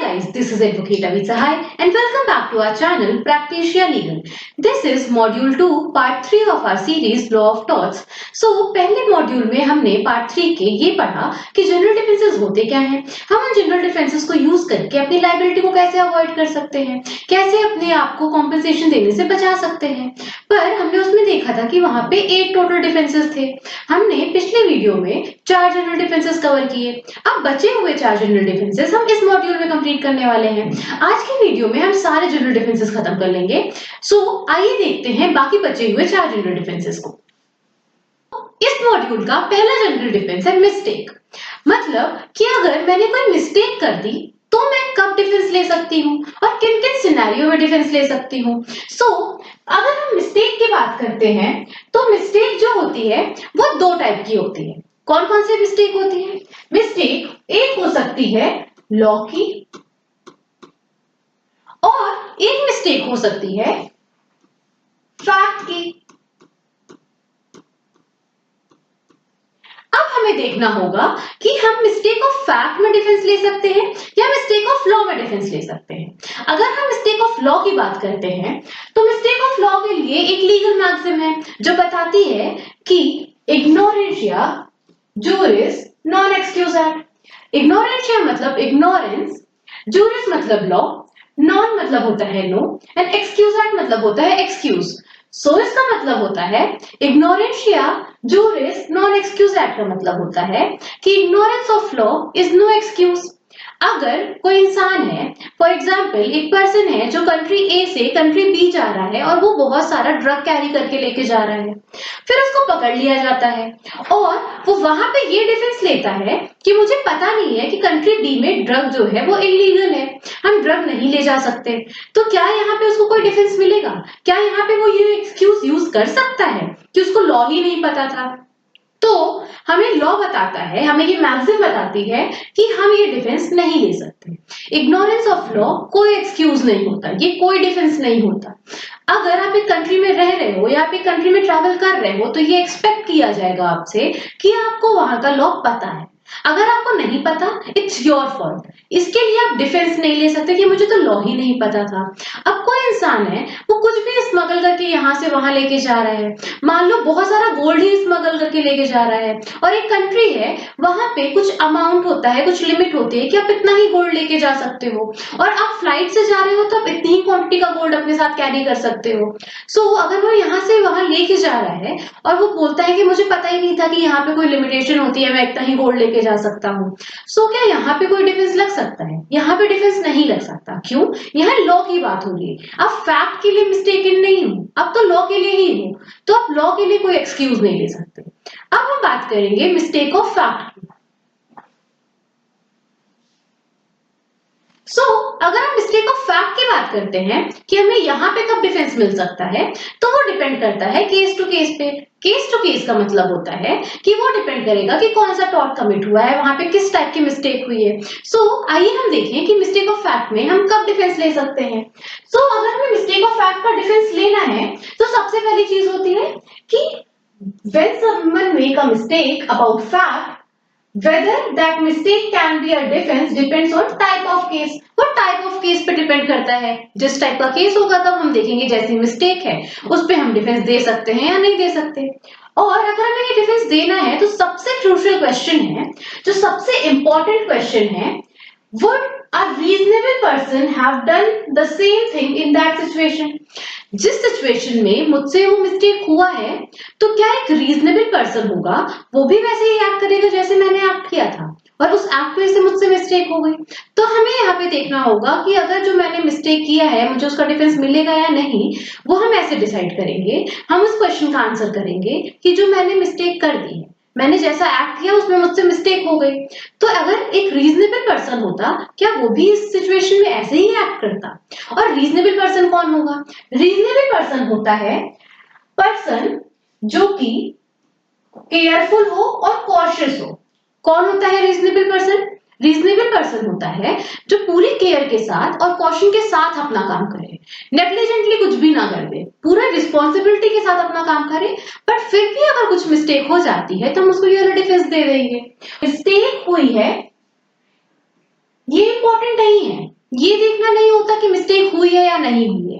guys, this is Advocate Avi Sahai and welcome back to our channel Practitia Legal. This is Module 2, Part 3 of our series Law of Torts. So पहले module में हमने part 3 के ये पढ़ा कि general defences होते क्या हैं, हम उन जनरल डिफेंसेस को यूज करके अपनी लायबिलिटी को कैसे अवॉइड कर सकते हैं, कैसे अपने आप को कॉम्पेंसेशन देने से बचा सकते हैं। पर हमने उसमें देखा था कि वहां पे 8 टोटल डिफेंसेस थे। हमने पिछले वीडियो में 4 जनरल डिफेंसेस कवर किए। अब बचे हुए 4 जनरल डिफेंसेस हम इस मॉड्यूल में कंप्लीट करने वाले हैं। आज के वीडियो में हम सारे जनरल डिफेंसेस खत्म कर लेंगे। सो आइए देखते हैं बाकी बचे हुए 4 जनरल डिफेंसेस को। इस मॉड्यूल का पहला जनरल डिफेंस है मिस्टेक। मतलब कि अगर मैंने कोई मिस्टेक कर दी तो मैं कब डिफेंस ले सकती हूँ और किन किन सिनेरियो में डिफेंस ले सकती हूँ। अगर हम मिस्टेक की बात करते हैं तो मिस्टेक जो होती है वो 2 टाइप की होती है। कौन कौन सी मिस्टेक होती है? मिस्टेक एक हो सकती है लॉ की और एक मिस्टेक हो सकती है फैक्ट की। अब हमें देखना होगा कि हम मिस्टेक ऑफ फैक्ट में डिफेंस ले सकते हैं या मिस्टेक ऑफ लॉ में डिफेंस ले सकते हैं। अगर हम मिस्टेक ऑफ लॉ की बात करते हैं तो मिस्टेक ऑफ लॉ के लिए एक लीगल मैक्सिम है जो बताती है कि इग्नोरेंशिया जुरिस नॉन एक्सक्यूजेट। इग्नोरेंशिया मतलब इग्नोरेंस, जुरिस मतलब लॉ, नॉन मतलब होता है नो एंड एक्सक्यूजेट मतलब होता है एक्सक्यूज। इसका मतलब होता है इग्नोरेंशिया जुरिस नॉन एक्सक्यूजेट का मतलब होता है कि ignorance of law is no excuse. अगर कोई इंसान है, फॉर एग्जाम्पल एक पर्सन है जो कंट्री ए से कंट्री बी जा रहा है और वो बहुत सारा ड्रग कैरी करके लेके जा रहा है, फिर उसको पकड़ लिया जाता है और वो वहां पे ये डिफेंस लेता है कि मुझे पता नहीं है कि कंट्री बी में ड्रग जो है वो इलीगल है, हम ड्रग नहीं ले जा सकते। तो क्या यहाँ पे उसको कोई डिफेंस मिलेगा? क्या यहाँ पे वो ये एक्सक्यूज यूज कर सकता है कि उसको लॉ ही नहीं पता था? तो हमें लॉ बताता है, हमें ये मैक्सिम बताती है कि हम ये डिफेंस नहीं ले सकते। इग्नोरेंस ऑफ लॉ कोई एक्सक्यूज नहीं होता, ये कोई डिफेंस नहीं होता। अगर आप एक कंट्री में रह रहे हो या आप एक कंट्री में ट्रैवल कर रहे हो तो ये एक्सपेक्ट किया जाएगा आपसे कि आपको वहां का लॉ पता है। अगर आपको नहीं पता, इट्स योर फॉल्ट। इसके लिए आप डिफेंस नहीं ले सकते कि मुझे तो लॉ ही नहीं पता था। अब कोई इंसान है, वो कुछ भी स्मगल करके यहाँ से वहां लेके जा रहा है, मान लो बहुत सारा गोल्ड ही स्मगल करके लेके जा रहा है और एक कंट्री है वहां पे कुछ अमाउंट होता है, कुछ लिमिट होती है कि आप इतना ही गोल्ड लेके जा सकते हो और आप फ्लाइट से जा रहे हो तो आप इतनी ही क्वांटिटी का गोल्ड अपने साथ कैरी कर सकते हो। अगर वो यहाँ से वहां लेके जा रहा है और वो बोलता है कि मुझे पता ही नहीं था कि यहाँ पे कोई लिमिटेशन होती है, मैं इतना ही गोल्ड लेके जा सकता हूँ, क्या यहाँ पे कोई डिफेंस लग सकता है? यहाँ पे डिफेंस नहीं लग सकता। क्यों? यहाँ लॉ की बात हो रही है। अब फैक्ट के लिए मिस्टेकन नहीं हूं, अब तो लॉ के लिए ही हूं, तो आप लॉ के लिए कोई एक्सक्यूज नहीं ले सकते। अब हम बात करेंगे मिस्टेक ऑफ फैक्ट की। अगर हम मिस्टेक ऑफ फैक्ट की बात करते हैं कि हमें यहाँ पे कब डिफेंस मिल सकता है, तो वो डिपेंड करता है केस टू केस पे। केस टू केस का मतलब होता है कि वो डिपेंड करेगा कि कौन सा टॉर्ट कमिट हुआ है, वहां पे किस टाइप की मिस्टेक हुई है। आइए हम देखें कि मिस्टेक ऑफ फैक्ट में हम कब डिफेंस ले सकते हैं। अगर हमें मिस्टेक ऑफ फैक्ट का डिफेंस लेना है तो सबसे पहली चीज होती है कि when someone make a mistake about fact, whether that mistake can be a defense depends on type of case। वो टाइप ऑफ केस पे डिपेंड करता है। जिस टाइप का केस होगा तब हम देखेंगे जैसी मिस्टेक है उस पे हम डिफेंस दे सकते हैं या नहीं दे सकते। और अगर हमें ये डिफेंस देना है तो सबसे क्रूशियल क्वेश्चन है, जो सबसे इंपॉर्टेंट क्वेश्चन है, would a reasonable person have done the same thing in that situation? जिस सिचुएशन में मुझसे वो मिस्टेक हुआ है तो क्या एक रीजनेबल पर्सन होगा वो भी वैसे ही एक्ट करेगा जैसे मैंने एक्ट किया था और उस एक्ट पे से मुझसे मिस्टेक हो गई। तो हमें यहाँ पे देखना होगा कि अगर जो मैंने मिस्टेक किया है मुझे उसका डिफेंस मिलेगा या नहीं, वो हम ऐसे डिसाइड करेंगे। हम उस क्वेश्चन का आंसर करेंगे कि जो मैंने मिस्टेक कर दी है, मैंने जैसा एक्ट किया उसमें मुझसे मिस्टेक हो गई, तो अगर एक रीजनेबल पर्सन होता क्या वो भी इस सिचुएशन में ऐसे ही एक्ट करता? और रीजनेबल पर्सन कौन होगा? रीजनेबल पर्सन होता है पर्सन जो कि केयरफुल हो और कॉशियस हो। कौन होता है रीजनेबल पर्सन? रीजनेबल पर्सन होता है जो पूरी केयर के साथ और कॉशन के साथ अपना काम करे, नेग्लिजेंटली कुछ भी ना कर दे, पूरा रिस्पॉन्सिबिलिटी के साथ अपना काम करे, बट फिर भी अगर कुछ मिस्टेक हो जाती है तो हम उसको ये डिफेंस दे देंगे। मिस्टेक हुई है ये इंपॉर्टेंट नहीं है, ये देखना नहीं होता कि मिस्टेक हुई है या नहीं हुई है।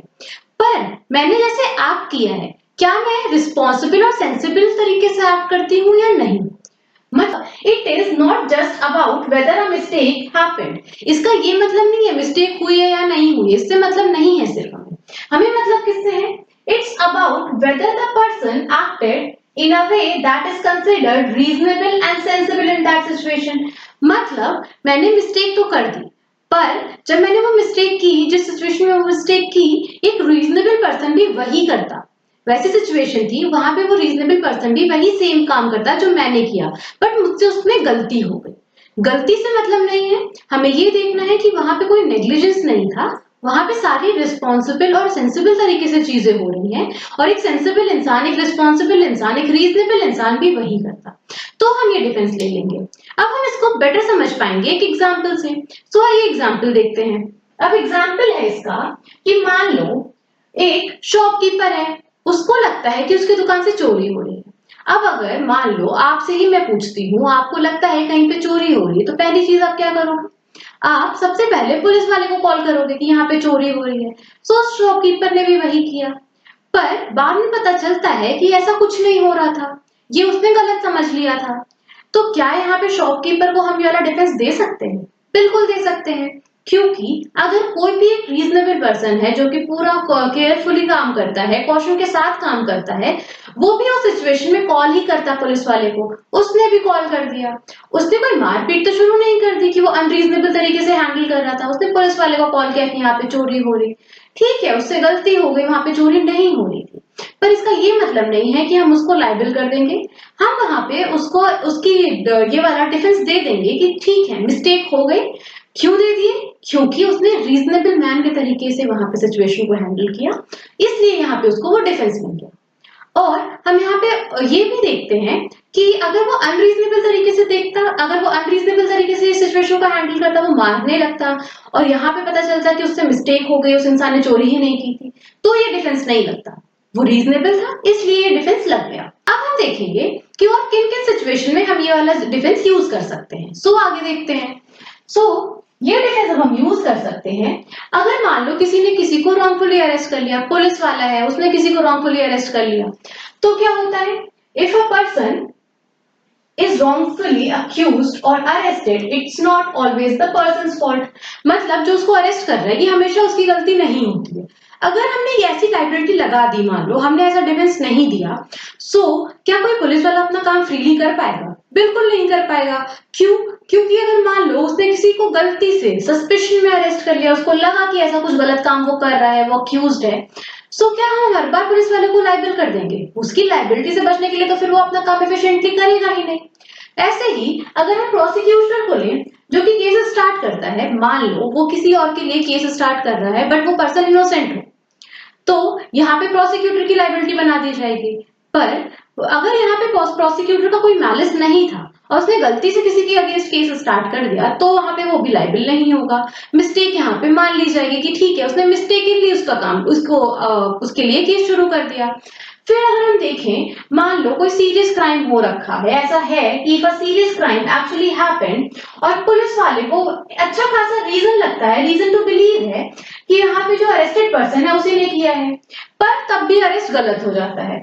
पर मैंने जैसे एक्ट किया है, क्या मैं रिस्पॉन्सिबल और सेंसिबल तरीके से एक्ट करती हूँ या नहीं? मतलब it is not just about whether a mistake happened. इसका ये मतलब नहीं है मिस्टेक हुई है या नहीं हुई, इससे मतलब नहीं है सिर्फ हमें मतलब किससे है? It's about whether the person acted in a way that is considered reasonable and sensible in that situation. मतलब मैंने मिस्टेक तो कर दी, पर जब मैंने वो मिस्टेक की, जिस सिचुएशन में वो मिस्टेक की, एक रीजनेबल पर्सन भी वही करता। वैसी सिचुएशन थी, वहां पे वो रीजनेबल पर्सन भी वही सेम काम करता जो मैंने किया, बट मुझसे उसमें गलती हो गई। गलती से मतलब नहीं है, हमें ये देखना है कि वहां पे कोई नेग्लिजेंस नहीं था, वहां पे सारी रिस्पॉन्सिबल और सेंसिबल तरीके से चीजें हो रही हैं, और एक सेंसिबल इंसान, एक रिस्पॉन्सिबल इंसान, एक रीजनेबल इंसान भी वही करता। तो हम ये डिफेंस ले लेंगे। अब हम इसको बेटर समझ पाएंगे एक एग्जाम्पल से। सो आइए एग्जाम्पल देखते हैं। अब एग्जाम्पल है इसका कि मान लो एक शॉपकीपर है, उसको लगता है कि उसकी दुकान से चोरी हो रही है। अब अगर मान लो आपसे ही मैं पूछती हूँ, आपको लगता है कहीं पे चोरी हो रही है, तो पहली चीज आप क्या करोगे? आप सबसे पहले पुलिस वाले को कॉल करोगे कि यहाँ पे चोरी हो रही है। सो शॉपकीपर ने भी वही किया, पर बाद में पता चलता है कि ऐसा कुछ नहीं हो रहा था, ये उसने गलत समझ लिया था। तो क्या यहाँ पे शॉपकीपर को हम ये वाला डिफेंस दे सकते हैं? बिल्कुल दे सकते हैं, क्योंकि अगर कोई भी एक रीजनेबल पर्सन है जो कि पूरा केयरफुली काम करता है, कॉशन के साथ काम करता है, वो भी उस सिचुएशन में कॉल ही करता पुलिस वाले को। उसने भी कॉल कर दिया, उसने कोई मारपीट तो शुरू नहीं कर दी कि वो अनरीजनेबल तरीके से हैंडल कर रहा था, उसने पुलिस वाले को कॉल किया कि यहाँ पे चोरी हो रही। ठीक है, उससे गलती हो गई, वहां पे चोरी नहीं हो रही थी, पर इसका ये मतलब नहीं है कि हम उसको लाइबल कर देंगे। हम वहां पे उसको उसकी ये वाला डिफेंस दे देंगे कि ठीक है मिस्टेक हो गई। क्यों दे दिए? क्योंकि उसने रीजनेबल मैन के तरीके से वहां पे सिचुएशन को हैंडल किया, इसलिए यहाँ पे उसको वो डिफेंस मिल गया। और हम यहाँ पे ये भी देखते हैं कि अगर वो अनरीजनेबल तरीके से देखता, अगर वो अनरीजनेबल तरीके से सिचुएशन को हैंडल करता, वो मारने लगता, और यहाँ पे पता चलता कि उससे मिस्टेक हो गई, उस इंसान ने चोरी ही नहीं की थी, तो ये डिफेंस नहीं लगता। वो रीजनेबल था, इसलिए ये डिफेंस लग गया। अब हम देखेंगे कि और किन किन सिचुएशन में हम ये वाला डिफेंस यूज कर सकते हैं। सो आगे देखते हैं। सो ये डिफेंस अब हम यूज कर सकते हैं अगर मान लो किसी ने किसी को रॉन्गफुली अरेस्ट कर लिया, पुलिस वाला है, उसने किसी को रॉन्गफुली अरेस्ट कर लिया, तो क्या होता है? If a person is wrongfully accused or arrested, it's not always the person's fault। मतलब जो उसको अरेस्ट कर रहा है, ये हमेशा उसकी गलती नहीं होती है। अगर हमने ये ऐसी लाइबिलिटी लगा दी, मान लो हमने ऐसा डिफेंस नहीं दिया, सो क्या कोई पुलिस वाला अपना काम फ्रीली कर पाएगा? बिल्कुल नहीं कर पाएगा। क्यों? क्योंकि अगर मान लो उसने किसी को गलती से सस्पिशन में अरेस्ट कर लिया, उसको लगा कि ऐसा कुछ गलत काम वो कर रहा है, वो अक्यूज्ड है, सो क्या हम हर बार पुलिस वाले को लाइबल कर देंगे? उसकी लाइबिलिटी से बचने के लिए तो फिर वो अपना काम एफिशिएंटली करेगा ही नहीं। ऐसे ही अगर हम प्रोसिक्यूटर को लें जो कि केस स्टार्ट करता है, मान लो वो किसी और के लिए केस स्टार्ट कर रहा है बट वो पर्सन इनोसेंट हो, तो यहाँ पे प्रोसिक्यूटर की लाइबिलिटी बना दी जाएगी। पर अगर यहाँ पे प्रोसिक्यूटर का कोई मैलिस नहीं था और उसने गलती से किसी के अगेंस्ट केस स्टार्ट कर दिया, तो वहां पे वो भी लाइबल नहीं होगा। मिस्टेक यहाँ पे मान ली जाएगी कि ठीक है उसने मिस्टेकली उसका काम उसके लिए केस शुरू कर दिया। फिर अगर हम देखें, मान लो कोई सीरियस क्राइम हो रखा है, ऐसा है कि if a serious crime actually happened और पुलिस वाले को अच्छा खासा रीजन लगता है, रीजन टू बिलीव है कि यहाँ पे जो अरेस्टेड पर्सन है उसी ने किया है, पर तब भी अरेस्ट गलत हो जाता है,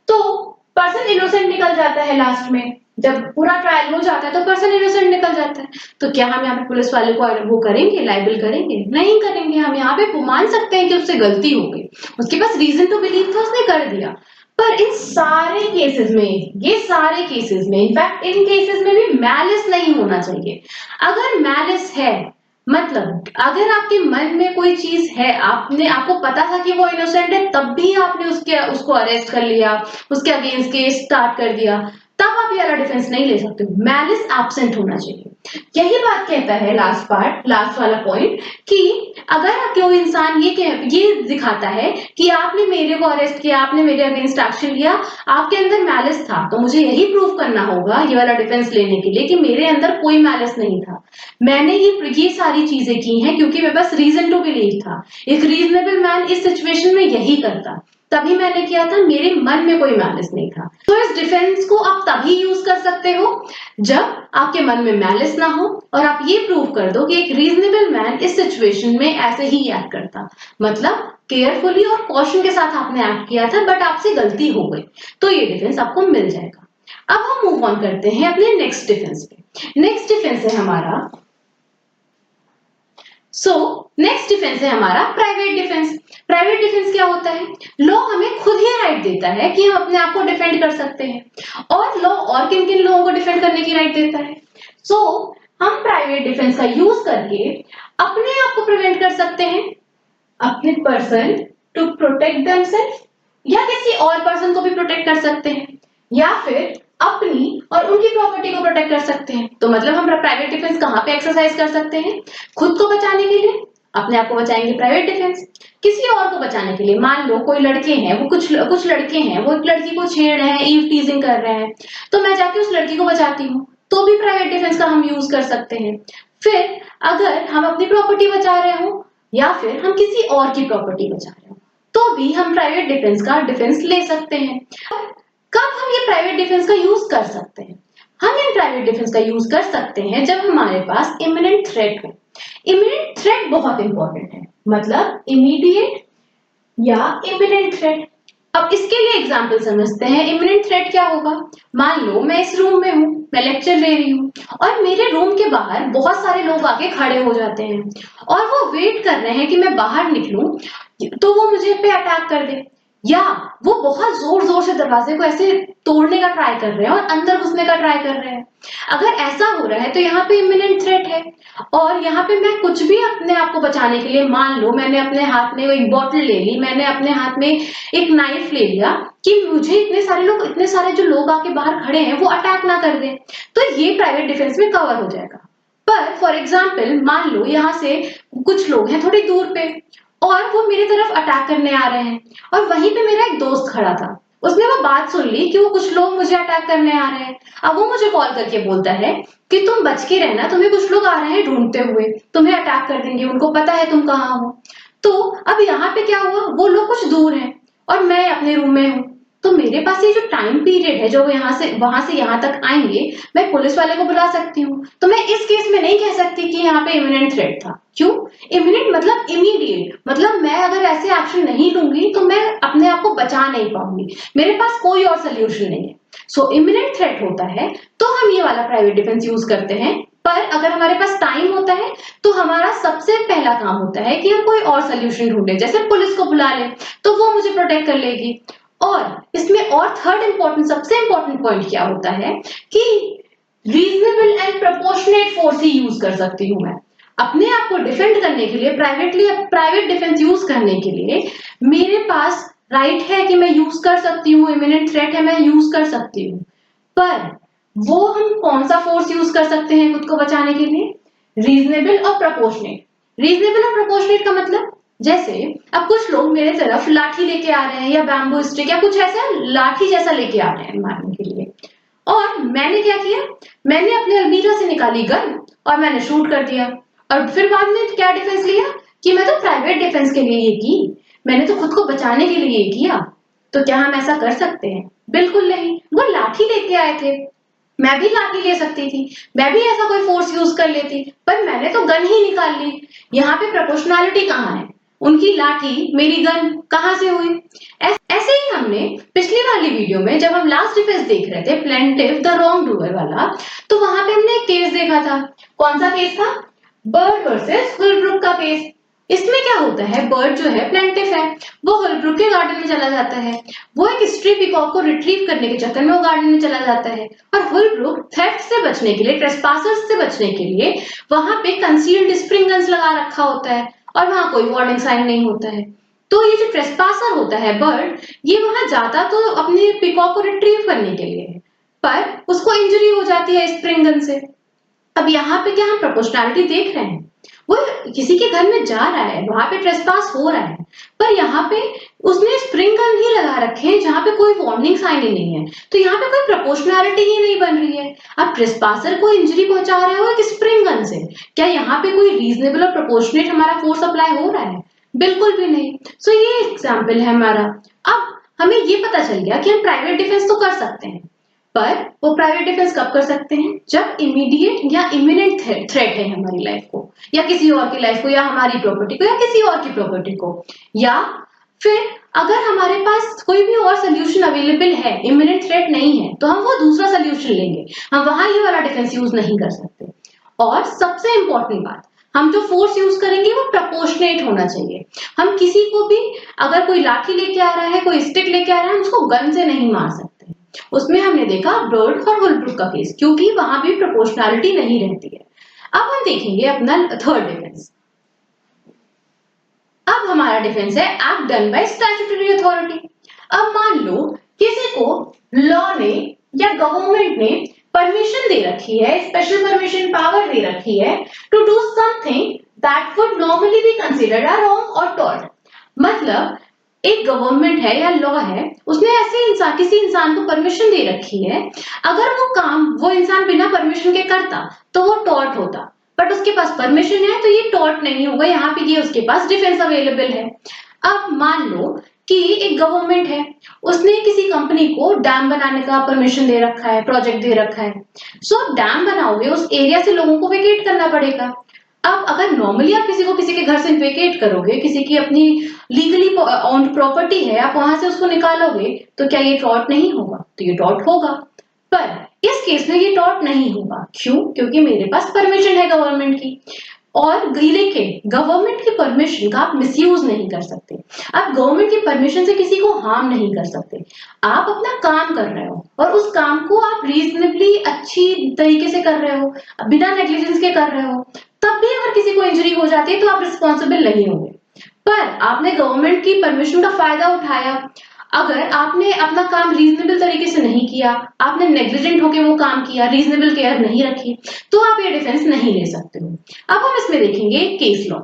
तो पर्सन इनोसेंट निकल जाता है। लास्ट में जब पूरा ट्रायल हो जाता है तो पर्सन इनोसेंट निकल जाता है। तो क्या हम यहाँ पे पुलिस वाले को वो करेंगे, लाइबल करेंगे? नहीं करेंगे। हम यहाँ पे मान सकते हैं कि उससे गलती हो गई, उसके पास रीजन टू बिलीव था, उसने कर दिया। पर इन सारे केसेस में, ये सारे केसेस में, इनफैक्ट इन केसेस में भी मैलिस नहीं होना चाहिए। अगर मैलिस है, मतलब अगर आपके मन में कोई चीज है, आपको पता था कि वो इनोसेंट है, तब भी आपने उसको अरेस्ट कर लिया, उसके अगेंस्ट केस स्टार्ट कर दिया, तब आप ये वाला डिफेंस नहीं ले सकते। मैलिस एब्सेंट होना चाहिए। यही बात कहता है लास्ट वाला पॉइंट, कि अगर कोई इंसान ये दिखाता है कि आपने मेरे को अरेस्ट किया, आपने मेरे अगेंस्ट एक्शन लिया, आपके अंदर मैलिस था, तो मुझे यही प्रूव करना होगा ये वाला डिफेंस लेने के लिए कि मेरे अंदर कोई मैलिस नहीं था। मैंने ये सारी चीजें की हैं क्योंकि मेरे पास रीजन टू बिलीव था। एक रीजनेबल मैन इस सिचुएशन में यही करता। तभी मैंने किया था, मेरे मन में कोई मैलिस नहीं था। तो इस डिफेंस को आप तभी यूज कर सकते हो जब आपके मन में मैलिस ना हो और आप ये प्रूव कर दो कि एक रीजनेबल मैन इस सिचुएशन में ऐसे ही एक्ट करता, मतलब केयरफुली और कॉशन के साथ आपने एक्ट किया था बट आपसे गलती हो गई, तो ये डिफेंस आपको मिल जाएगा। अब हम मूव ऑन करते हैं अपने नेक्स्ट डिफेंस पे। नेक्स्ट डिफेंस है हमारा नेक्स्ट डिफेंस है हमारा प्राइवेट डिफेंस। प्राइवेट डिफेंस क्या होता है? लॉ हमें खुद ही राइट देता है कि हम अपने आप को डिफेंड कर सकते हैं। और लॉ और किन किन लोगों को डिफेंड करने की राइट देता है? हम प्राइवेट डिफेंस का यूज करके अपने आप को प्रिवेंट कर सकते हैं, अपने पर्सन टू प्रोटेक्ट देमसेल्फ, या किसी और पर्सन को भी प्रोटेक्ट कर सकते हैं, या फिर अपनी और उनकी प्रॉपर्टी को प्रोटेक्ट कर सकते हैं। तो मतलब हम प्राइवेट डिफेंस कहाँ पे एक्सरसाइज कर सकते हैं? खुद को बचाने के लिए अपने आप को बचाएंगे प्राइवेट डिफेंस, किसी और को बचाने के लिए, मान लो कोई लड़के हैं, वो कुछ लड़के हैं, वो एक लड़की को छेड़ रहे हैं, ईव टीजिंग कर रहे हैं, तो मैं जाके उस लड़की को बचाती हूँ, तो भी प्राइवेट डिफेंस का हम यूज कर सकते हैं। फिर अगर हम अपनी प्रॉपर्टी बचा रहे हो या फिर हम किसी और की प्रॉपर्टी बचा रहे हो, तो भी हम प्राइवेट डिफेंस का डिफेंस ले सकते हैं। कब हम ये प्राइवेट डिफेंस का यूज कर सकते हैं? हम इन प्राइवेट डिफेंस का यूज कर सकते हैं जब हमारे पास इमिनेंट थ्रेट हो। इमिनेंट थ्रेट बहुत इंपॉर्टेंट है, मतलब इमीडिएट या इमिनेंट थ्रेट। अब इसके लिए एग्जांपल समझते हैं। इमिनेंट थ्रेट क्या होगा? मान लो मैं इस रूम में हूँ, मैं लेक्चर ले रही हूँ और मेरे रूम के बाहर बहुत सारे लोग आके खड़े हो जाते हैं और वो वेट कर रहे हैं कि मैं बाहर निकलूं तो वो मुझे पे अटैक कर दे, या वो बहुत जोर जोर से दरवाजे को ऐसे तोड़ने का ट्राई कर रहे हैं और अंदर घुसने का ट्राई कर रहे हैं। अगर ऐसा हो रहा है तो यहाँ पे इमिनेंट थ्रेट है और यहाँ पे मैं कुछ भी अपने आप को बचाने के लिए, मान लो मैंने अपने हाथ में एक बॉटल ले ली, मैंने अपने हाथ में एक नाइफ ले लिया कि मुझे इतने सारे जो लोग आके बाहर खड़े हैं वो अटैक ना कर दें, तो ये प्राइवेट डिफेंस में कवर हो जाएगा। पर फॉर एग्जाम्पल मान लो यहाँ से कुछ लोग हैं थोड़ी दूर पे और वो मेरी तरफ अटैक करने आ रहे हैं और वहीं पे मेरा एक दोस्त खड़ा था, उसने वो बात सुन ली कि वो कुछ लोग मुझे अटैक करने आ रहे हैं। अब वो मुझे कॉल करके बोलता है कि तुम बच के रहना, तुम्हें कुछ लोग आ रहे हैं ढूंढते हुए, तुम्हें अटैक कर देंगे, उनको पता है तुम कहाँ हो। तो अब यहाँ पे क्या हुआ, वो लोग कुछ दूर हैं और मैं अपने रूम में हूँ, तो मेरे पास ये जो टाइम पीरियड है जो यहाँ से वहां से यहाँ तक आएंगे, मैं पुलिस वाले को बुला सकती हूँ। तो मैं इस केस में नहीं कह सकती कि यहाँ पे इमिनेंट थ्रेट था। क्यों? इमिनेंट मतलब इमीडिएट, मतलब मैं अगर ऐसे एक्शन नहीं लूंगी तो मैं अपने आप को बचा नहीं पाऊंगी, मेरे पास कोई और सोल्यूशन नहीं है। इमिनेंट थ्रेट होता है तो हम ये वाला प्राइवेट डिफेंस यूज करते हैं। पर अगर हमारे पास टाइम होता है तो हमारा सबसे पहला काम होता है कि हम कोई और सोल्यूशन ढूंढे, जैसे पुलिस को बुला ले तो वो मुझे प्रोटेक्ट कर लेगी। और इसमें और थर्ड इंपॉर्टेंट, सबसे इंपॉर्टेंट पॉइंट क्या होता है कि reasonable and proportionate force he use कर सकती हूँ मैं अपने आप को डिफेंड करने के लिए। प्राइवेट डिफेंस यूज करने के लिए मेरे पास राइट है कि मैं यूज कर सकती हूँ, इमिनेंट थ्रेट है मैं यूज कर सकती हूँ, पर वो हम कौन सा फोर्स यूज कर सकते हैं खुद को बचाने के लिए? रीजनेबल और प्रोपोर्शनेट। रीजनेबल और प्रोपोर्शनेट का मतलब, जैसे अब कुछ लोग मेरे तरफ लाठी लेके आ रहे हैं या बैम्बू स्टिक या कुछ ऐसा लाठी जैसा लेके आ रहे हैं मारने के लिए, और मैंने क्या किया, मैंने अपने अलमीरा से निकाली गन और मैंने शूट कर दिया, और फिर बाद में क्या डिफेंस लिया कि मैं तो प्राइवेट डिफेंस के लिए ये की, मैंने तो खुद को बचाने के लिए ये किया। तो क्या हम ऐसा कर सकते हैं? बिल्कुल नहीं। वो लाठी लेके आए थे, मैं भी लाठी ले सकती थी, मैं भी ऐसा कोई फोर्स यूज कर लेती, पर मैंने तो गन ही निकाल ली। यहाँ पे प्रोपोर्शनैलिटी कहाँ है? उनकी लाठी मेरी गन कहाँ से हुई? ऐसे ही हमने पिछली वाली वीडियो में जब हम लास्ट डिफेंस देख रहे थे, प्लेंटिफ द रॉन्ग डूअर वाला, तो वहां पे हमने एक केस देखा था। कौन सा केस था? बर्ड वर्सेस होलब्रुक का केस। इसमें क्या होता है, बर्ड जो है प्लेंटिफ है, वो होलब्रुक के गार्डन में चला जाता है, वो एक स्ट्रे पीकॉक को रिट्रीव करने के चक्कर में वो गार्डन में चला जाता है, और होलब्रुक थेफ्ट से बचने के लिए, ट्रेसपासर्स से बचने के लिए वहां पे कंसील्ड स्प्रिंग गन्स लगा रखा होता है और वहां कोई वार्निंग साइन नहीं होता है। तो ये जो ट्रेसपासर होता है बर्ड, ये वहां जाता तो अपने पीकॉक को रिट्रीव करने के लिए है, पर उसको इंजरी हो जाती है स्प्रिंग गन से। अब यहाँ पे क्या हम प्रोपोर्शनैलिटी देख रहे हैं? वो किसी के घर में जा रहा है, वहां पे ट्रेसपास हो रहा है, पर यहाँ पे उसने स्प्रिंग गन ही लगा रखे हैं जहाँ पे कोई वार्निंग साइन ही नहीं है, तो यहाँ पे कोई प्रोपोर्शनैलिटी ही नहीं बन रही है। आप ट्रेसपासर को इंजरी पहुंचा रहे हो एक स्प्रिंग गन से, क्या यहाँ पे कोई रीजनेबल और प्रोपोर्शनेट हमारा फोर्स अप्लाई हो रहा है? बिल्कुल भी नहीं। ये एग्जाम्पल है हमारा अब हमें ये पता चल गया कि हम प्राइवेट डिफेंस तो कर सकते हैं, पर वो प्राइवेट डिफेंस कब कर सकते हैं, जब इमीडिएट या इमिनेंट थ्रेट है हमारी लाइफ को या किसी और की लाइफ को या हमारी प्रॉपर्टी को या किसी और की प्रॉपर्टी को, या फिर अगर हमारे पास कोई भी और सोल्यूशन अवेलेबल है, इमिनेंट थ्रेट नहीं है, तो हम वो दूसरा सोल्यूशन लेंगे, हम वहां ये वाला डिफेंस यूज नहीं कर सकते। और सबसे इंपॉर्टेंट बात, हम जो फोर्स यूज करेंगे वो प्रपोर्शनेट होना चाहिए। हम किसी को भी, अगर कोई लाठी लेके आ रहा है, कोई स्टिक लेके आ रहा है, हम उसको गन से नहीं मार सकते। उसमें हमने देखा बर्ड और होलब्रुक का केस, क्योंकि वहां भी प्रोपोर्शनैलिटी नहीं रहती है। अब हम देखेंगे अपना थर्ड डिफेंस। अब हमारा डिफेंस है act done by statutory authority. अब मान लो किसी को लॉ ने या गवर्नमेंट ने परमिशन दे रखी है, स्पेशल परमिशन पावर दे रखी है to do something that would normally be considered a wrong और टॉर्ट। मतलब एक गवर्नमेंट है या लॉ है, उसने ऐसे इंसान, किसी इंसान को परमिशन दे रखी है, अगर वो काम वो इंसान बिना परमिशन के करता तो वो टॉर्ट होता, बट उसके पास परमिशन है तो ये टॉर्ट नहीं होगा, यहाँ पे ये उसके पास डिफेंस अवेलेबल है। अब मान लो कि एक गवर्नमेंट है, उसने किसी कंपनी को डैम बनाने का परमिशन दे रखा है, प्रोजेक्ट दे रखा है। सो डैम बनाओगे, उस एरिया से लोगों को वेकेट करना पड़ेगा। अब अगर नॉर्मली आप किसी को किसी के घर से वेकेट करोगे, किसी की अपनी लीगली ओन्ड प्रॉपर्टी है, आप वहां से उसको निकालोगे, तो क्या ये टॉर्ट नहीं होगा? तो ये टॉर्ट होगा। पर इस केस में ये टॉर्ट नहीं होगा। क्यों? क्योंकि मेरे पास परमिशन है गवर्नमेंट की, और लेकिन गवर्नमेंट की परमिशन का आप मिसयूज नहीं कर सकते। आप गवर्नमेंट की परमिशन से किसी को हार्म नहीं कर सकते। आप अपना काम कर रहे हो और उस काम को आप रीजनेबली अच्छी तरीके से कर रहे हो, बिना नेग्लिजेंस के कर रहे हो, तब भी अगर किसी को इंजरी हो जाती है तो आप रिस्पॉन्सिबल नहीं होंगे। पर आपने गवर्नमेंट की परमिशन का फायदा उठाया, अगर आपने अपना काम रीजनेबल तरीके से नहीं किया, आपने नेग्लिजेंट होकर वो काम किया, रीजनेबल केयर नहीं रखी, तो आप ये डिफेंस नहीं ले सकते हो। अब हम इसमें देखेंगे केस लॉ।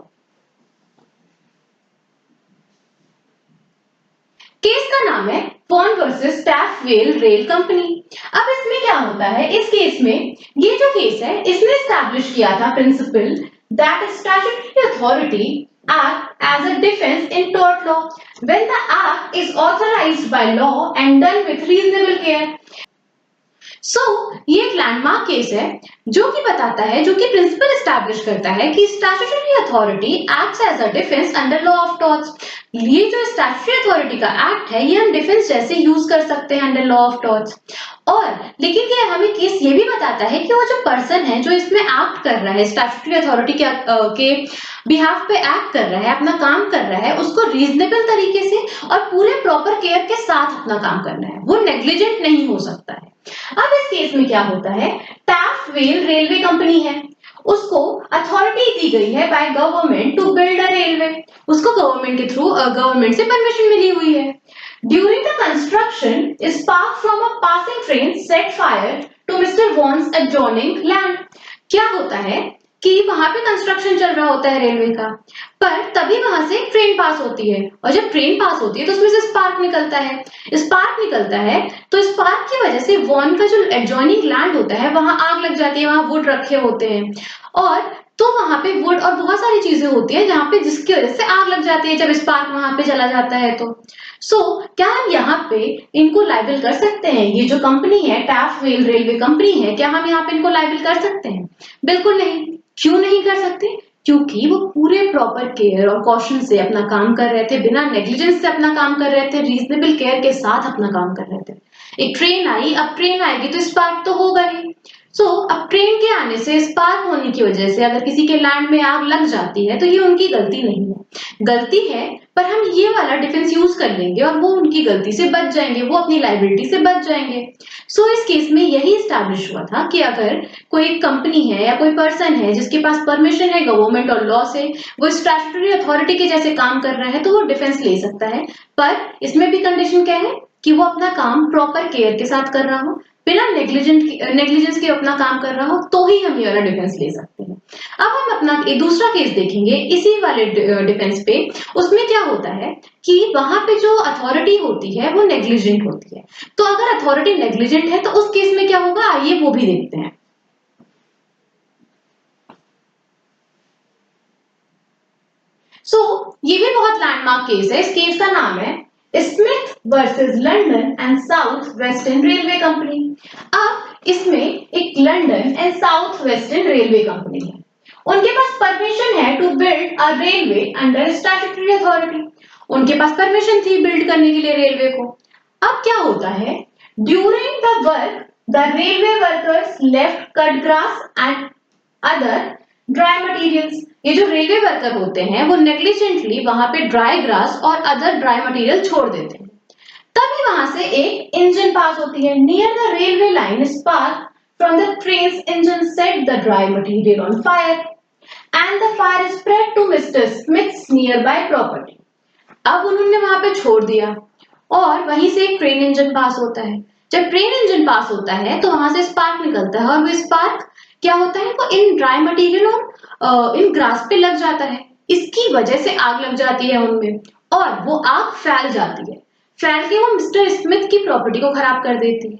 केस का नाम है Vaughan versus Taff Vale rail company. अब इसमें क्या होता है, इस केस में, ये जो केस है इसने एस्टैब्लिश किया था principal that statutory authority act as a defense in tort law when the act is authorized by law and done with reasonable care। ये एक लैंडमार्क केस है जो कि बताता है, जो कि प्रिंसिपल एस्टैब्लिश करता है कि statutory authority acts as a defence under law of torts. ये जो स्टैट्यूटरी अथॉरिटी का एक्ट है, ये हम डिफेंस जैसे यूज कर सकते हैं अंडर लॉ ऑफ टॉर्ट्स। और लेकिन ये हमें केस ये भी बताता है कि वो जो पर्सन है जो इसमें एक्ट कर रहा है, स्टैट्यूटरी अथॉरिटी के बिहाफ पे एक्ट कर रहा है, अपना काम कर रहा है, उसको रीजनेबल तरीके से और पूरे प्रॉपर केयर के साथ अपना काम करना है, वो नेग्लिजेंट नहीं हो सकता है। अब इस केस में क्या होता है, टैफ्ट वेल रेलवे कंपनी है, उसको अथॉरिटी दी गई है by government to build a railway. उसको गवर्नमेंट के थ्रू गवर्नमेंट से परमिशन मिली हुई है। During the construction spark from a passing train set fire to Mr Vaughan's adjoining land. क्या होता है कि वहां पे कंस्ट्रक्शन चल रहा होता है रेलवे का, पर तभी वहां से ट्रेन पास होती है, और जब ट्रेन पास होती है तो उसमें से स्पार्क निकलता है। स्पार्क निकलता है तो स्पार्क की वजह से वॉन का जो एडजॉइनिंग लैंड होता है वहां आग लग जाती है, वहां वुड रखे होते हैं, और तो वहां पे वुड और बहुत सारी चीजें होती है जहां पे, जिसकी वजह से आग लग जाती है जब स्पार्क वहां पे चला जाता है। तो क्या हम यहाँ पे इनको लाइबल कर सकते हैं? ये जो कंपनी है टैफ्ट वेल रेलवे कंपनी है, क्या हम यहाँ पे इनको लाइबल कर सकते हैं? बिल्कुल नहीं। क्यों नहीं कर सकते? क्योंकि वो पूरे प्रॉपर केयर और कॉशन से अपना काम कर रहे थे, बिना नेग्लिजेंस से अपना काम कर रहे थे, रीजनेबल केयर के साथ अपना काम कर रहे थे। एक ट्रेन आई, अब ट्रेन आएगी तो स्पार्क तो होगा ही। अब ट्रेन के आने से, स्पार्क होने की वजह से अगर किसी के लैंड में आग लग जाती है तो ये उनकी गलती नहीं है। गलती है, पर हम ये वाला डिफेंस यूज कर लेंगे और वो उनकी गलती से बच जाएंगे, वो अपनी लाइबिलिटी से बच जाएंगे। इस केस में यही स्टैब्लिश हुआ था कि अगर कोई कंपनी है या कोई पर्सन है जिसके पास परमिशन है गवर्नमेंट और लॉ से, वो स्टैट्यूटरी अथॉरिटी के जैसे काम कर रहा है, तो वो डिफेंस ले सकता है। पर इसमें भी कंडीशन क्या है कि वो अपना काम प्रॉपर केयर के साथ कर रहा हो, बिना नेग्लिजेंस के अपना काम कर रहा हो, तो ही हम ये वाला डिफेंस ले सकते हैं। अब हम अपना एक दूसरा केस देखेंगे इसी वाले डिफेंस पे। उसमें क्या होता है कि वहां पे जो अथॉरिटी होती है वो नेग्लिजेंट होती है। तो अगर अथॉरिटी नेग्लिजेंट है तो उस केस में क्या होगा, आइए वो भी देखते हैं। ये भी बहुत लैंडमार्क केस है। इस केस का नाम है Smith versus London and South Western railway company. अब इसमें एक London and South Western railway company है, उनके पास परमिशन है to build a railway under statutory authority. उनके पास परमिशन थी बिल्ड करने के लिए रेलवे को। अब क्या होता है, during the work the railway workers left cut grass and other dry materials. ये जो रेलवे वर्कर होते हैं वो नेग्लिजेंटली वहां पे ड्राई ग्रास और अदर ड्राई मटेरियल छोड़ देते हैं। तभी वहां से एक इंजन पास होती है। Near the railway line spark from the train's engine set the dry material on fire and the fire spread to Mr Smith's nearby property. अब उन्होंने वहां पे छोड़ दिया और वहीं से एक ट्रेन इंजन पास होता है। जब ट्रेन इंजन पास होता है तो वहां से स्पार्क निकलता है और वो स्पार्क क्या होता है, वो इन ड्राई मटेरियल और इन ग्रास पे लग जाता है। इसकी वजह से आग लग जाती है उनमें और वो आग फैल जाती है। फैल के वो मिस्टर स्मिथ की प्रॉपर्टी को खराब कर देती है।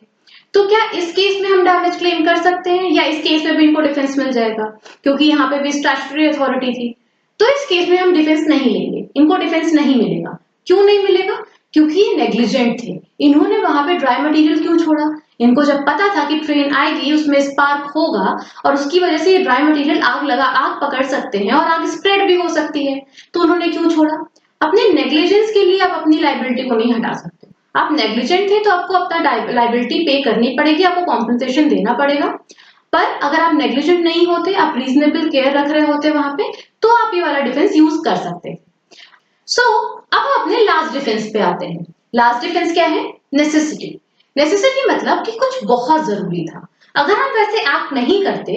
तो क्या इस केस में हम डैमेज क्लेम कर सकते हैं या इस केस में भी इनको डिफेंस मिल जाएगा, क्योंकि यहाँ पे भी स्टैट्यूटरी अथॉरिटी थी। तो इस केस में हम डिफेंस नहीं लेंगे, इनको डिफेंस नहीं मिलेगा। क्यों नहीं मिलेगा? क्योंकि ये नेग्लिजेंट थे। इन्होंने वहां पे ड्राई मटेरियल क्यों छोड़ा? इनको जब पता था कि ट्रेन आएगी उसमें स्पार्क होगा और उसकी वजह से ये ड्राई मटेरियल आग पकड़ सकते हैं और आग स्प्रेड भी हो सकती है, तो उन्होंने क्यों छोड़ा? अपने नेग्लिजेंस के लिए आप अपनी लाइबिलिटी को नहीं हटा सकते। आप नेग्लिजेंट थे तो आपको अपना लाइबिलिटी पे करनी पड़ेगी, आपको कॉम्पेंसेशन देना पड़ेगा। पर अगर आप नेग्लिजेंट नहीं होते, आप रीजनेबल केयर रख रहे होते वहां पे, तो आप ये वाला डिफेंस यूज कर सकते हैं। अब हम अपने लास्ट डिफेंस पे आते हैं। लास्ट डिफेंस क्या है? नेसेसिटी। नेसेसिटी मतलब कि कुछ बहुत जरूरी था। अगर हम वैसे एक्ट नहीं करते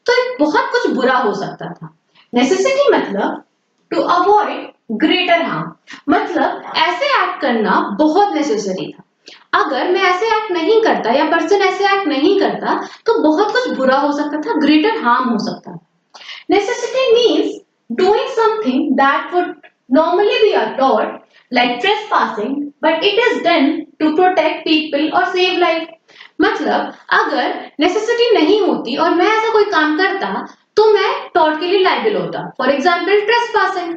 तो बहुत कुछ बुरा हो सकता था। नेसेसिटी मतलब टू अवॉइड ग्रेटर हार्म, मतलब ऐसे एक्ट करना बहुत नेसेसरी था। अगर मैं ऐसे एक्ट नहीं करता या पर्सन ऐसे एक्ट नहीं करता तो बहुत कुछ बुरा हो सकता था, ग्रेटर हार्म हो सकता था। Necessity means doing something that would normally be a tort, like trespassing, but it is done to protect people or save life. मतलब अगर नेसेसिटी नहीं होती और मैं ऐसा कोई काम करता तो मैं टॉर्ट के लिए लाइबल होता, फॉर एग्जाम्पल ट्रेसपासिंग।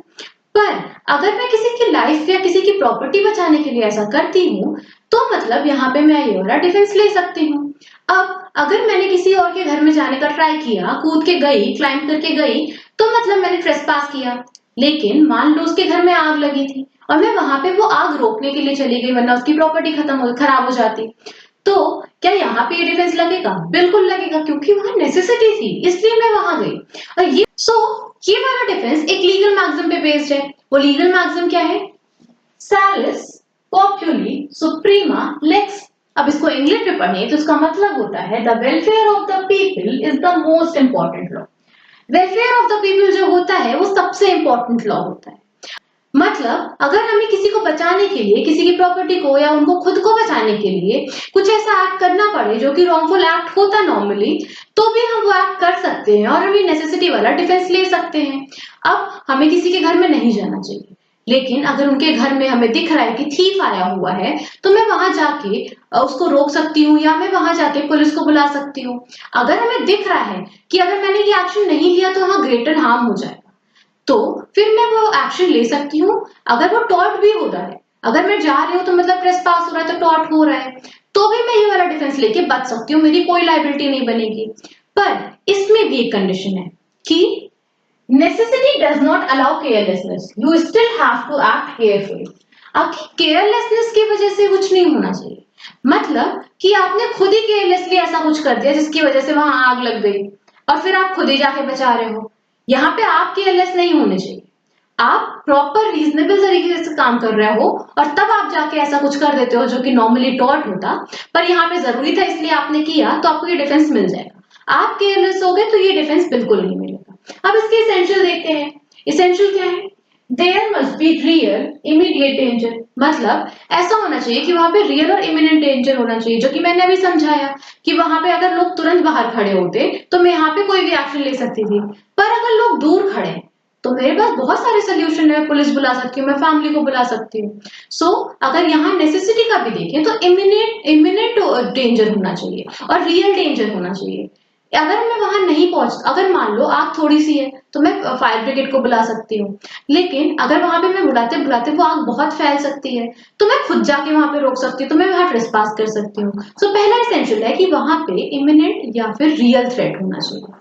पर अगर मैं किसी की लाइफ या किसी की प्रॉपर्टी बचाने के लिए ऐसा करती हूँ तो मतलब यहाँ पे मैं ये वाला डिफेंस ले सकती हूँ। अब अगर मैंने किसी और के घर में जाने का ट्राई किया, कूद के गई, क्लाइंब करके गई, तो मतलब मैंने ट्रेसपास किया। लेकिन मान लो उसके घर में आग लगी थी और मैं वहां पे वो आग रोकने के लिए चली गई, वरना उसकी प्रॉपर्टी खराब हो जाती। तो क्या यहाँ पे डिफेंस लगेगा? बिल्कुल लगेगा, क्योंकि वहां नेसेसिटी थी इसलिए मैं वहां गई। और ये वाला डिफेंस एक लीगल मैक्सिम पे बेस्ड है। वो लीगल मैक्सिम क्या है? सैलिस पॉपुली सुप्रीमा लेक्स। अब इसको इंग्लिश में पढ़े तो इसका मतलब होता है the welfare of the people is the most important law. Welfare of the people जो होता है वो सबसे इंपॉर्टेंट लॉ होता है। मतलब अगर हमें किसी को बचाने के लिए, किसी की प्रॉपर्टी को या उनको खुद को बचाने के लिए कुछ ऐसा एक्ट करना पड़े जो कि रॉन्गफुल एक्ट होता नॉर्मली, तो भी हम वो एक्ट कर सकते हैं और हम ये नेसेसिटी वाला डिफेंस ले सकते हैं। अब हमें किसी के घर में नहीं जाना चाहिए, लेकिन अगर उनके घर में हमें दिख रहा है कि थीफ आया हुआ है तो मैं वहां जाके उसको रोक सकती हूँ या मैं वहां जाके पुलिस को बुला सकती हूँ। अगर हमें दिख रहा है कि अगर मैंने ये एक्शन नहीं लिया तो वहां ग्रेटर हार्म हो जाएगा, तो फिर मैं वो एक्शन ले सकती हूँ। अगर वो टॉर्ट भी हो रहा है, अगर मैं जा रही हूँ तो मतलब ट्रेसपास हो रहा है तो टॉर्ट हो रहा है, तो भी मैं ये वाला डिफेंस लेके बच सकती हूँ, मेरी कोई लायबिलिटी नहीं बनेगी। पर इसमें भी एक कंडीशन है कि necessity does not allow carelessness, you still have to act carefully. आपकी केयरलेसनेस की वजह से कुछ नहीं होना चाहिए। मतलब कि आपने खुद ही केयरलेसली ऐसा कुछ कर दिया जिसकी वजह से वहां आग लग गई और फिर आप खुद ही जाके बचा रहे हो, यहाँ पे आप केयरलेस नहीं होने चाहिए। आप प्रॉपर रीजनेबल तरीके से काम कर रहे हो और तब आप जाके ऐसा कुछ कर देते हो जो कि नॉर्मली टॉर्ट होता, पर यहाँ पे जरूरी था इसलिए आपने किया, तो आपको ये डिफेंस मिल जाएगा। आप केयरलेस हो गए तो ये डिफेंस बिल्कुल नहीं मिलेगा। अब इसके एसेंशियल देखते हैं। एसेंशियल क्या है? There must be real immediate danger, मतलब ऐसा होना चाहिए कि वहां पे रियल और इमिनेंट डेंजर होना चाहिए, जो कि मैंने अभी समझाया कि वहां पे अगर लोग तुरंत बाहर खड़े होते तो मैं यहाँ पे कोई भी एक्शन ले सकती थी। पर अगर लोग दूर खड़े हैं तो मेरे पास बहुत सारे सोल्यूशन है, पुलिस बुला सकती हूँ, मैं फैमिली को बुला सकती हूँ। अगर यहाँ नेसेसिटी का भी देखें तो इमिनेंट डेंजर होना चाहिए और रियल डेंजर होना चाहिए। अगर मैं वहां नहीं पहुंच, अगर मान लो आग थोड़ी सी है तो मैं फायर ब्रिगेड को बुला सकती हूँ। लेकिन अगर वहां पे मैं बुलाते बुलाते वो आग बहुत फैल सकती है, तो मैं खुद जाके वहां पे रोक सकती हूँ, तो मैं वहां ट्रेसपास कर सकती हूँ। सो पहला एसेंशियल है कि वहां पे इमिनेंट या फिर रियल थ्रेट होना चाहिए।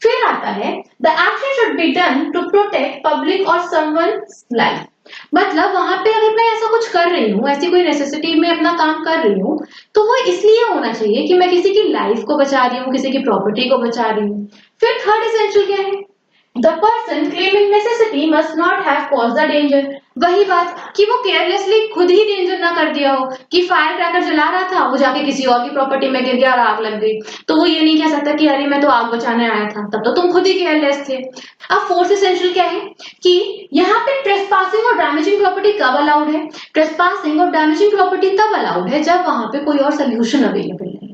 फिर आता है the action should be done to protect public और समवन्स लाइफ। मतलब वहां पे अगर मैं ऐसा कुछ कर रही हूँ, ऐसी कोई नेसेसिटी में अपना काम कर रही हूँ, तो वो इसलिए होना चाहिए कि मैं किसी की लाइफ को बचा रही हूँ, किसी की प्रॉपर्टी को बचा रही हूँ। फिर थर्ड एसेंशियल क्या है? The person claiming necessity must not have cause the danger. वही बात कि वो केयरलेसली खुद ही डेंजर ना कर दिया हो, कि फायर क्रैकर जला रहा था, वो जाके किसी और की प्रॉपर्टी में गिर गया और आग लग गई, तो वो ये नहीं कह सकता कि अरे मैं तो आग बचाने आया था, तब तो तुम खुद ही केयरलेस थे। अब फोर्थ एसेंशियल क्या है कि यहाँ पे ट्रेसपासिंग और डैमेजिंग प्रॉपर्टी कब अलाउड है? ट्रेसपासिंग और डैमेजिंग प्रॉपर्टी तब अलाउड है जब वहां पे कोई और सोल्यूशन अवेलेबल नहीं है।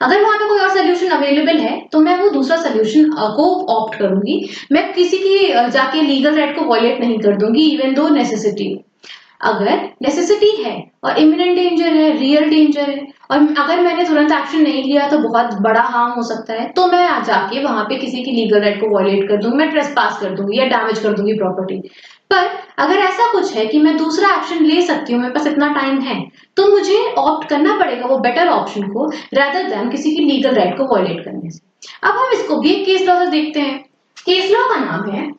अगर वहां पे कोई और सोल्यूशन अवेलेबल है तो मैं वो दूसरा सोल्यूशन को ऑप्ट करूंगी। मैं किसी की जाके लीगल राइट को वॉयलेट नहीं कर दूंगी इवन दो नेसेसिटी। अगर नेसेसिटी है और इमिनेंट डेंजर है, रियल डेंजर है, और अगर मैंने तुरंत एक्शन नहीं लिया तो बहुत बड़ा हार्म हो सकता है, तो मैं जाके वहां पे किसी की लीगल राइट को वॉयलेट कर दूंगी, मैं ट्रेसपास कर दूंगी या डैमेज कर दूंगी प्रॉपर्टी। पर अगर ऐसा कुछ है कि मैं दूसरा एक्शन ले सकती हूँ, मेरे पास इतना टाइम है, तो मुझे ऑप्ट करना पड़ेगा वो बेटर ऑप्शन को रादर देन किसी की लीगल राइट को वॉयलेट करने से। अब हम इसको भी एक केस लॉ से देखते हैं। केस लॉ का नाम है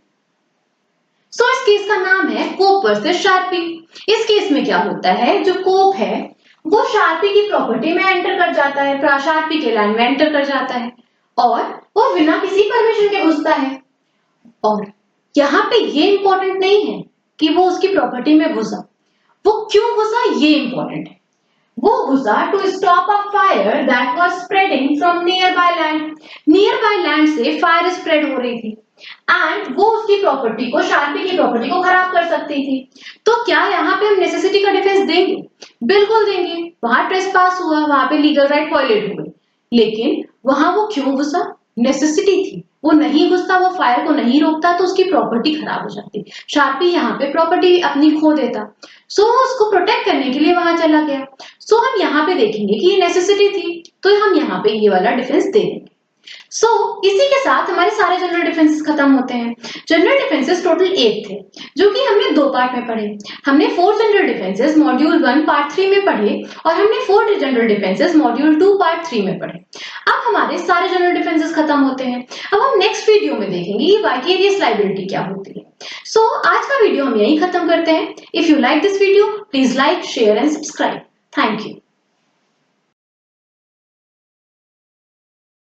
इस केस का नाम है कोप वर्सेस शार्पी। इस केस में क्या होता है, जो कोप है वो शार्पी की प्रॉपर्टी में एंटर कर जाता है, शार्पी के लैंड में एंटर कर जाता है और वो बिना किसी परमिशन के घुसता है। और यहाँ पे ये इंपॉर्टेंट नहीं है कि वो उसकी प्रॉपर्टी में घुसा, वो क्यों घुसा ये इंपॉर्टेंट है। वो घुसा to stop a fire that was spreading from nearby land. Nearby land से फायर स्प्रेड हो रही थी एंड वो उसकी प्रॉपर्टी को, शार्पी की प्रॉपर्टी को खराब कर सकती थी। तो क्या यहाँ पे हम नेसेसिटी का डिफेंस देंगे? बिल्कुल देंगे। वहां ट्रेसपास हुआ, वहां पे लीगल राइट वायलेट हो गई, लेकिन वहां वो क्यों घुसा? नेसेसिटी थी। वो नहीं घुसता, वो फायर को नहीं रोकता, तो उसकी प्रॉपर्टी खराब हो जाती। शार्पी यहाँ पे प्रॉपर्टी अपनी खो देता। सो उसको प्रोटेक्ट करने के लिए वहां चला गया। सो हम यहाँ पे देखेंगे कि ये नेसेसिटी थी, तो हम यहाँ पे ये वाला डिफेंस दे देंगे। इसी के साथ हमारे सारे जनरल डिफेंसेस खत्म होते हैं। जनरल डिफेंसेस टोटल 8 थे, जो कि हमने 2 पार्ट में पढ़े। हमने 4 जनरल डिफेंसेस मॉड्यूल 1 पार्ट 3 में पढ़े और हमने 4 जनरल डिफेंसेस मॉड्यूल 2 पार्ट 3 में पढ़े। अब हमारे सारे जनरल डिफेंसेस खत्म होते हैं। अब हम नेक्स्ट वीडियो में देखेंगे कि वाइकेरियस लायबिलिटी क्या होती है। आज का वीडियो हम यहीं खत्म करते हैं। If you like this video, please like, share and subscribe. Thank you.